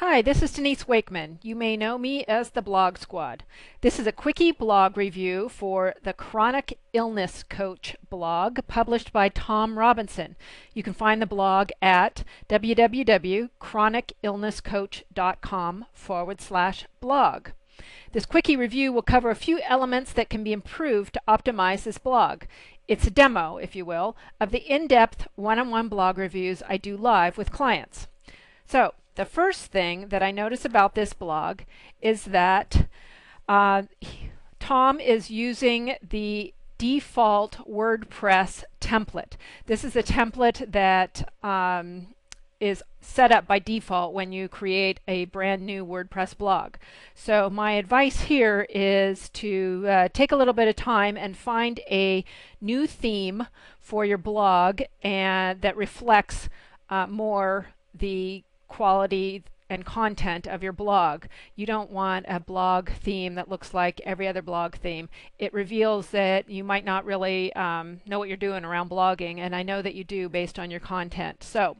Hi, this is Denise Wakeman. You may know me as the Blog Squad. This is a quickie blog review for the Chronic Illness Coach blog published by Tom Robinson. You can find the blog at www.chronicillnesscoach.com/blog. This quickie review will cover a few elements that can be improved to optimize this blog. It's a demo, if you will, of the in-depth one-on-one blog reviews I do live with clients. So, the first thing that I notice about this blog is that Tom is using the default WordPress template. This is a template that is set up by default when you create a brand new WordPress blog. So my advice here is to take a little bit of time and find a new theme for your blog and that reflects more the quality and content of your blog. You don't want a blog theme that looks like every other blog theme. It reveals that you might not really know what you're doing around blogging, and I know that you do based on your content. So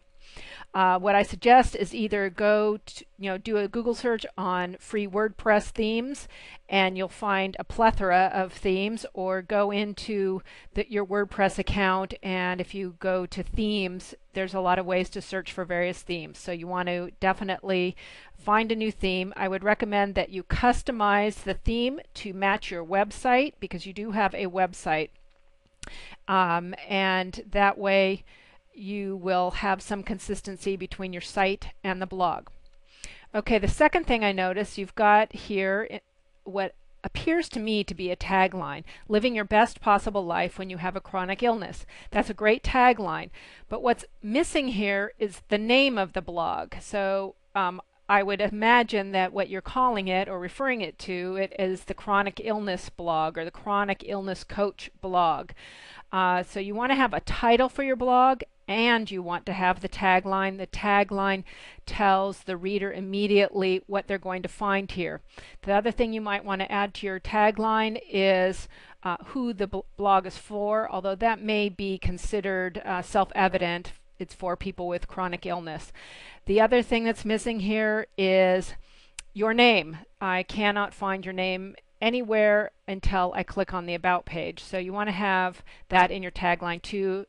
what I suggest is either go to, do a Google search on free WordPress themes and you'll find a plethora of themes, or go into your WordPress account, and if you go to themes, there's a lot of ways to search for various themes. So you want to definitely find a new theme. I would recommend that you customize the theme to match your website, because you do have a website, and that way you will have some consistency between your site and the blog. Okay, the second thing I notice, you've got here what appears to me to be a tagline: living your best possible life when you have a chronic illness. That's a great tagline, but what's missing here is the name of the blog. So I would imagine that what you're calling it or referring it to it is the Chronic Illness blog or the Chronic Illness Coach blog. So you want to have a title for your blog, and you want to have the tagline. The tagline tells the reader immediately what they're going to find here. The other thing you might want to add to your tagline is who the blog is for, although that may be considered self-evident. It's for people with chronic illness. The other thing that's missing here is your name. I cannot find your name anywhere until I click on the About page. So you want to have that in your tagline too,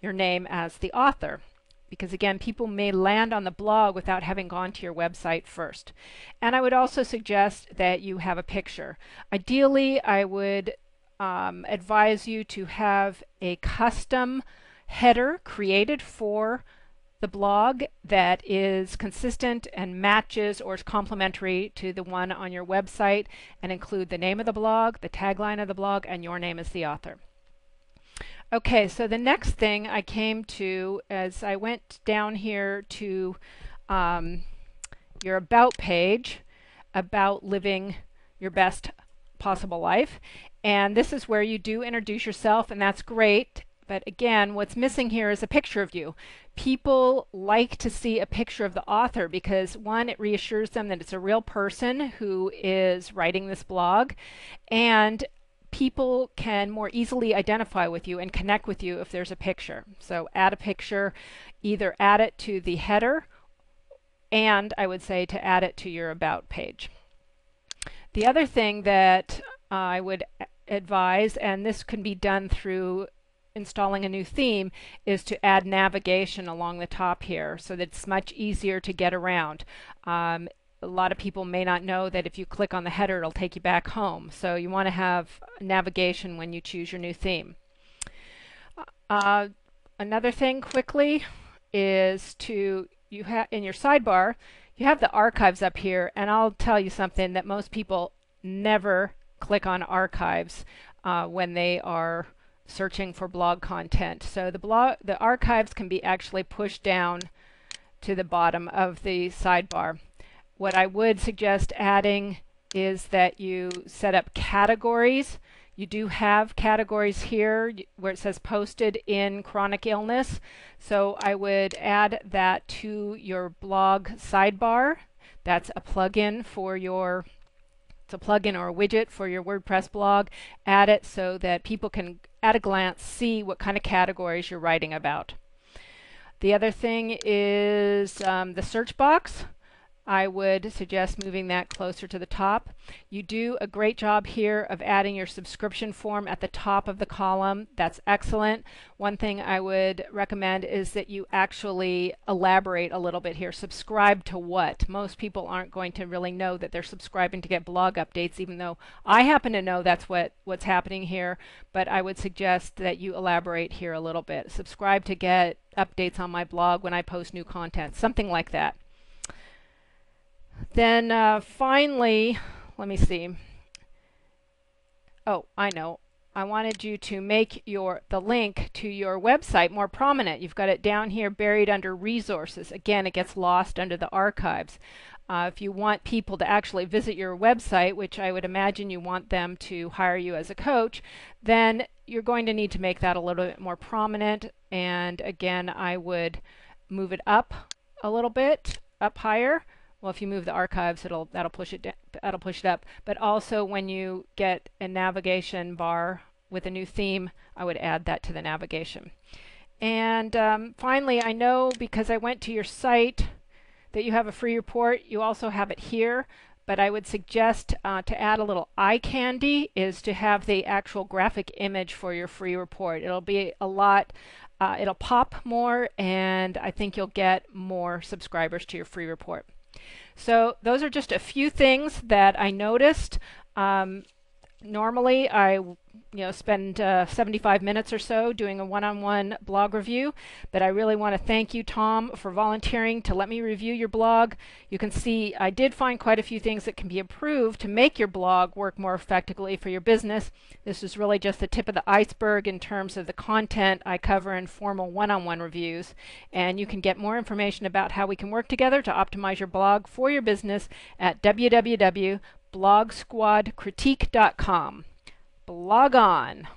your name as the author, because again, people may land on the blog without having gone to your website first. And I would also suggest that you have a picture. Ideally, I would advise you to have a custom header created for the blog that is consistent and matches or is complementary to the one on your website, and include the name of the blog, the tagline of the blog, and your name as the author. Okay, so the next thing I came to as I went down here to your About page, about living your best possible life, and this is where you do introduce yourself, and that's great. But again, what's missing here is a picture of you. People like to see a picture of the author because, one, it reassures them that it's a real person who is writing this blog, and people can more easily identify with you and connect with you if there's a picture. So add a picture, either add it to the header, and I would say to add it to your About page. The other thing that I would advise, and this can be done through installing a new theme, is to add navigation along the top here so that it's much easier to get around. A lot of people may not know that if you click on the header, it'll take you back home. So you want to have navigation when you choose your new theme. Another thing quickly is in your sidebar, you have the archives up here, and I'll tell you something that most people never click on archives when they are searching for blog content. So the archives can be actually pushed down to the bottom of the sidebar. What I would suggest adding is that you set up categories. You do have categories here where it says posted in chronic illness. So I would add that to your blog sidebar. That's a plugin for your, it's a plugin or a widget for your WordPress blog. Add it so that people can at a glance see what kind of categories you're writing about. The other thing is the search box. I would suggest moving that closer to the top. You do a great job here of adding your subscription form at the top of the column. That's excellent. One thing I would recommend is that you actually elaborate a little bit here. Subscribe to what? Most people aren't going to really know that they're subscribing to get blog updates, even though I happen to know that's what's happening here, but I would suggest that you elaborate here a little bit. Subscribe to get updates on my blog when I post new content, something like that. Then finally, let me see. Oh, I know. I wanted you to make the link to your website more prominent. You've got it down here buried under resources. Again, it gets lost under the archives. If you want people to actually visit your website, which I would imagine you want them to hire you as a coach, then you're going to need to make that a little bit more prominent. And again, I would move it up a little bit, up higher. Well, if you move the archives, that'll push it down, that'll push it up. But also, when you get a navigation bar with a new theme, I would add that to the navigation. And finally, I know because I went to your site that you have a free report. You also have it here, but I would suggest to add a little eye candy is to have the actual graphic image for your free report. It'll be a lot. It'll pop more, and I think you'll get more subscribers to your free report. So those are just a few things that I noticed. Normally I spend 75 minutes or so doing a one-on-one blog review, but I really want to thank you, Tom, for volunteering to let me review your blog. You can see I did find quite a few things that can be improved to make your blog work more effectively for your business. This is really just the tip of the iceberg in terms of the content I cover in formal one-on-one reviews, and you can get more information about how we can work together to optimize your blog for your business at www.blogsquadcritique.com. Blog on!